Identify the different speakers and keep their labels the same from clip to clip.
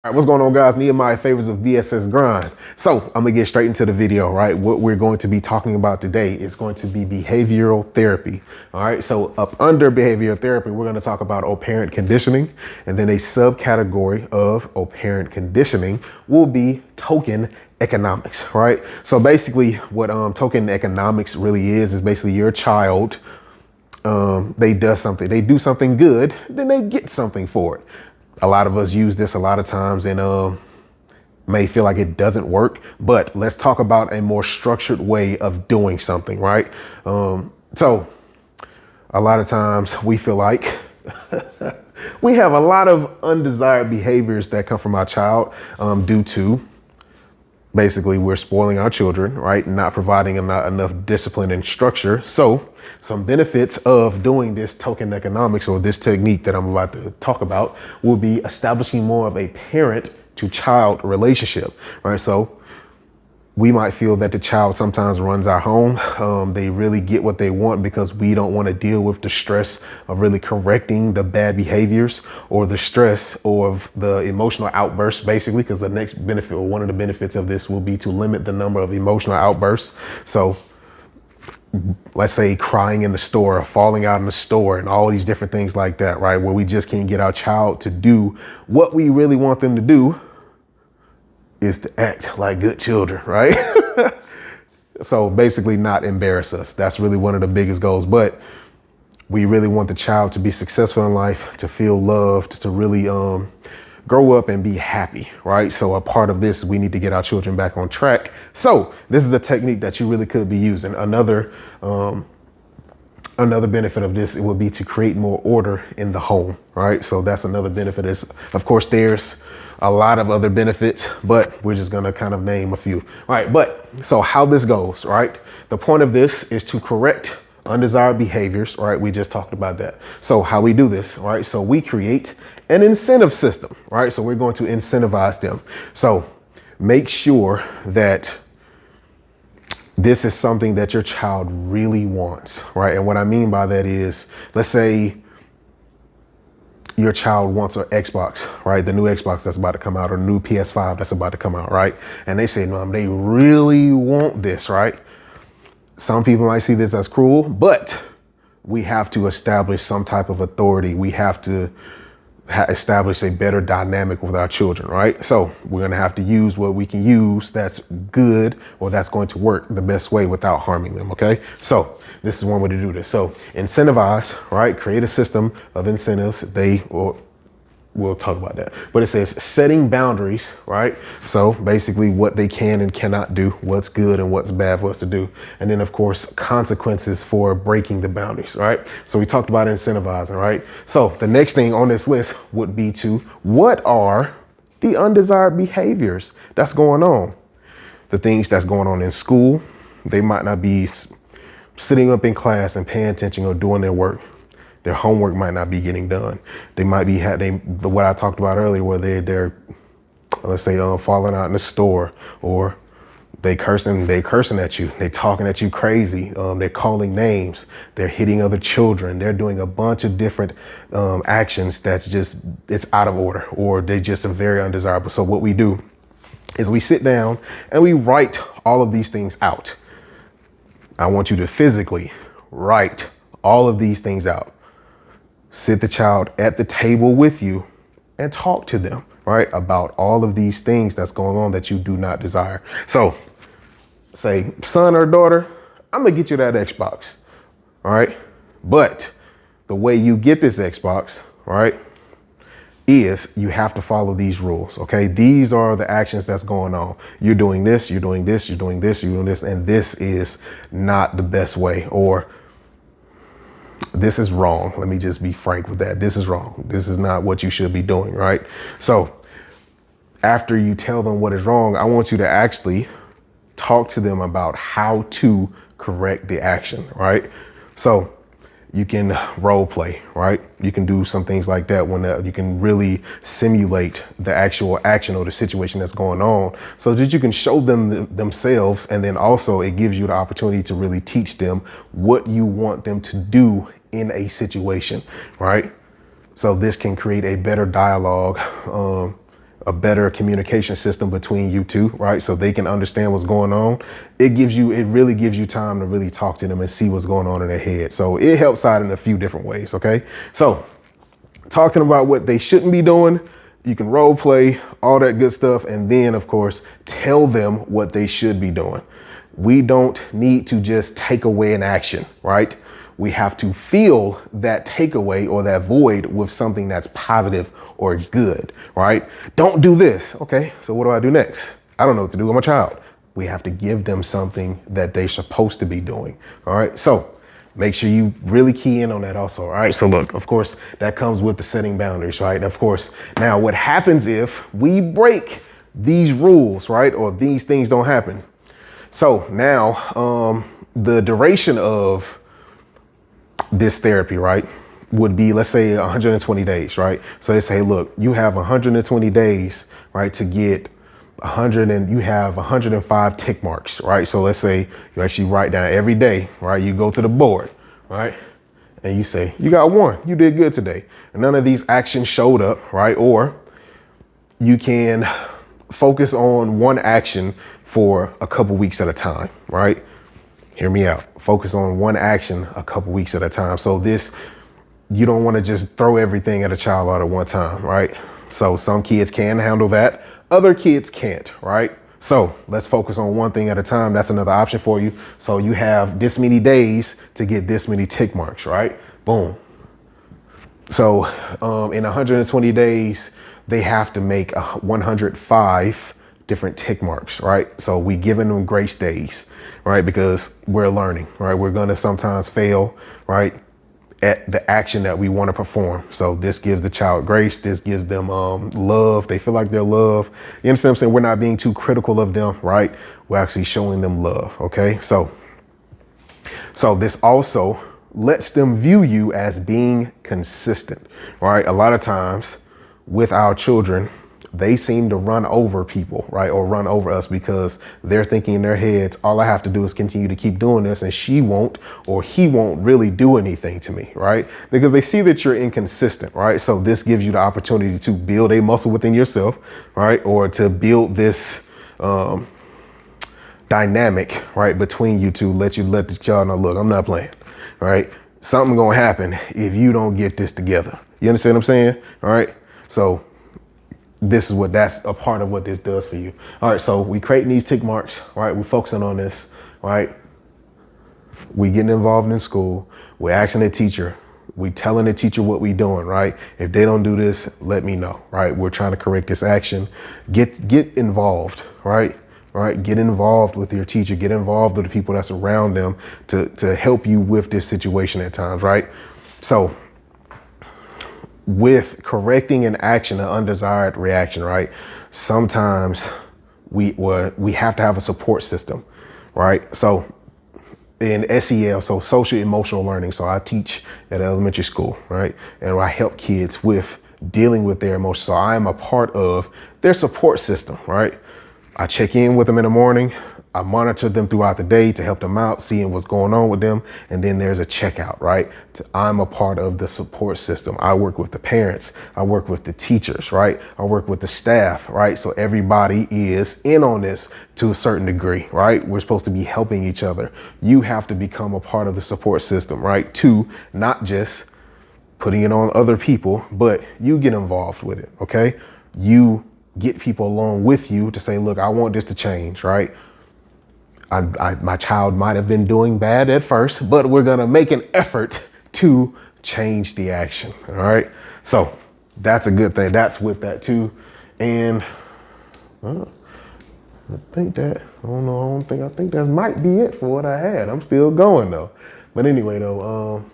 Speaker 1: All right, what's going on, guys? Nehemiah Favors of VSS Grind. So I'm gonna get straight into the video, right? What we're going to be talking about today is going to be behavioral therapy. All right, so up under behavioral therapy, we're gonna talk about operant conditioning, and then a subcategory of operant conditioning will be token economics, right? So basically what token economics really is basically your child, they do something good, then they get something for it. A lot of us use this a lot of times and may feel like it doesn't work, but let's talk about a more structured way of doing something, right? So a lot of times we feel like we have a lot of undesired behaviors that come from our child due to basically we're spoiling our children, right? Not providing enough discipline and structure. So some benefits of doing this token economics or this technique that I'm about to talk about will be establishing more of a parent to child relationship, right? So we might feel that the child sometimes runs our home. They really get what they want because we don't want to deal with the stress of really correcting the bad behaviors or the stress or of the emotional outbursts, basically, because the next benefit or one of the benefits of this will be to limit the number of emotional outbursts. So let's say crying in the store, falling out in the store, and all these different things like that, right? Where we just can't get our child to do what we really want them to do is to act like good children, right? So basically not embarrass us. That's really one of the biggest goals. But we really want the child to be successful in life, to feel loved, to really grow up and be happy, right? So a part of this, we need to get our children back on track. So this is a technique that you really could be using. Another benefit of this, it would be to create more order in the home, right? So that's another benefit. Is, of course, there's a lot of other benefits, but we're just gonna kind of name a few. All right, but so how this goes, right? The point of this is to correct undesired behaviors, right? We just talked about that. So how we do this, right? So we create an incentive system, right? So we're going to incentivize them. So make sure that this is something that your child really wants, right? And what I mean by that is, let's say your child wants an Xbox, right? The new Xbox that's about to come out, or new PS5 that's about to come out, right? And they say, Mom, they really want this, right? Some people might see this as cruel, but we have to establish some type of authority. We have to establish a better dynamic with our children, right? So we're gonna have to use what we can use that's good or that's going to work the best way without harming them, okay? So this is one way to do this. So incentivize, right? Create a system of incentives. We'll talk about that. But it says setting boundaries, right? So basically what they can and cannot do, what's good and what's bad for us to do. And then of course, consequences for breaking the boundaries, right? So we talked about incentivizing, right? So the next thing on this list would be to, what are the undesired behaviors that's going on? The things that's going on in school, they might not be sitting up in class and paying attention or doing their work. Their homework might not be getting done. They might be what I talked about earlier, where they're let's say falling out in the store, or they cursing at you. They talking at you crazy. They're calling names. They're hitting other children. They're doing a bunch of different actions that's just, it's out of order, or they just are very undesirable. So what we do is we sit down and we write all of these things out. I want you to physically write all of these things out. Sit the child at the table with you and talk to them, right? About all of these things that's going on that you do not desire. So say, son or daughter, I'm gonna get you that Xbox, all right? But the way you get this Xbox, right, is you have to follow these rules, okay? These are the actions that's going on. You're doing this, you're doing this, you're doing this, you're doing this, and this is not the best way, or this is wrong. Let me just be frank with that. This is wrong. This is not what you should be doing, right? So after you tell them what is wrong, I want you to actually talk to them about how to correct the action, right? So you can role play, right? You can do some things like that when you can really simulate the actual action or the situation that's going on, so that you can show them themselves. And then also it gives you the opportunity to really teach them what you want them to do in a situation, right? So this can create a better dialogue a better communication system between you two, right? So they can understand what's going on. It really gives you time to really talk to them and see what's going on in their head. So it helps out in a few different ways. Okay. So talk to them about what they shouldn't be doing. You can role play, all that good stuff. And then of course, tell them what they should be doing. We don't need to just take away an action, right? We have to fill that takeaway or that void with something that's positive or good, right? Don't do this. Okay, so what do I do next? I don't know what to do with my child. We have to give them something that they're supposed to be doing. All right, so make sure you really key in on that also. All right, so look, of course, that comes with the setting boundaries, right? Of course, now what happens if we break these rules, right? Or these things don't happen? So now the duration of this therapy, right, would be, let's say 120 days, right? So they say, look, you have 120 days, right, to get 100 and you have 105 tick marks, right? So let's say you actually write down every day, right? You go to the board, right? And you say, you got one, you did good today. And none of these actions showed up, right? Or you can focus on one action for a couple weeks at a time, right? Hear me out. Focus on one action a couple weeks at a time. So you don't want to just throw everything at a child all at one time, right? So some kids can handle that. Other kids can't, right? So let's focus on one thing at a time. That's another option for you. So you have this many days to get this many tick marks, right? Boom. So in 120 days, they have to make 105 different tick marks, right? So we giving them grace days, right? Because we're learning, right? We're going to sometimes fail, right, at the action that we want to perform. So this gives the child grace. This gives them love. They feel like they're loved. You understand what I'm saying? We're not being too critical of them, right? We're actually showing them love. Okay. So this also lets them view you as being consistent, right? A lot of times with our children, they seem to run over people, right? Or run over us because they're thinking in their heads, all I have to do is continue to keep doing this and she won't, or he won't really do anything to me, right? Because they see that you're inconsistent, right? So this gives you the opportunity to build a muscle within yourself, right? Or to build this dynamic, right, between you two, let the child know, look, I'm not playing, right? Something gonna happen if you don't get this together. You understand what I'm saying? All right. So that's a part of what this does for you. All right. So we creating these tick marks, right? We're focusing on this, right? We getting involved in school. We're asking the teacher. We telling the teacher what we doing, right? If they don't do this, let me know, right? We're trying to correct this action. Get involved, right? Right. Get involved with your teacher. Get involved with the people that's around them to help you with this situation at times, right? So with correcting an action, an undesired reaction, right? Sometimes we have to have a support system, right? So in SEL, so social emotional learning. So I teach at elementary school, right? And I help kids with dealing with their emotions. So I am a part of their support system, right? I check in with them in the morning. I monitor them throughout the day to help them out, seeing what's going on with them. And then there's a checkout, right? I'm a part of the support system. I work with the parents. I work with the teachers, right? I work with the staff, right? So everybody is in on this to a certain degree, right? We're supposed to be helping each other. You have to become a part of the support system, right? To not just putting it on other people, but you get involved with it, okay? You get people along with you to say, look, I want this to change, right? My child might have been doing bad at first, but we're going to make an effort to change the action. All right. So that's a good thing. That's with that too. And I think that, I think that might be it for what I had. I'm still going though. But anyway, though, all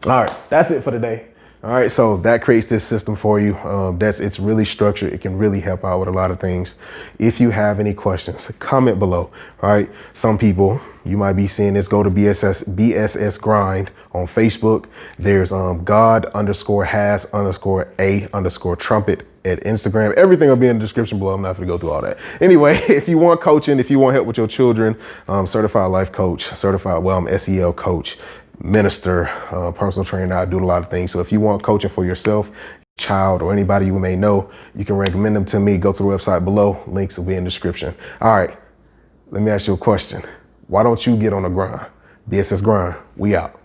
Speaker 1: right, that's it for today. All right, so that creates this system for you. It's really structured. It can really help out with a lot of things. If you have any questions, comment below. All right, some people you might be seeing this, go to BSS Grind on Facebook. There's God_has_a_trumpet at Instagram. Everything will be in the description below. I'm not going to go through all that. Anyway, if you want coaching, if you want help with your children, certified life coach, I'm SEL coach, minister, personal trainer. I do a lot of things. So if you want coaching for yourself, child or anybody you may know, you can recommend them to me. Go to the website below. Links will be in the description. All right, let me ask you a question. Why don't you get on the grind? BSS Grind, we out.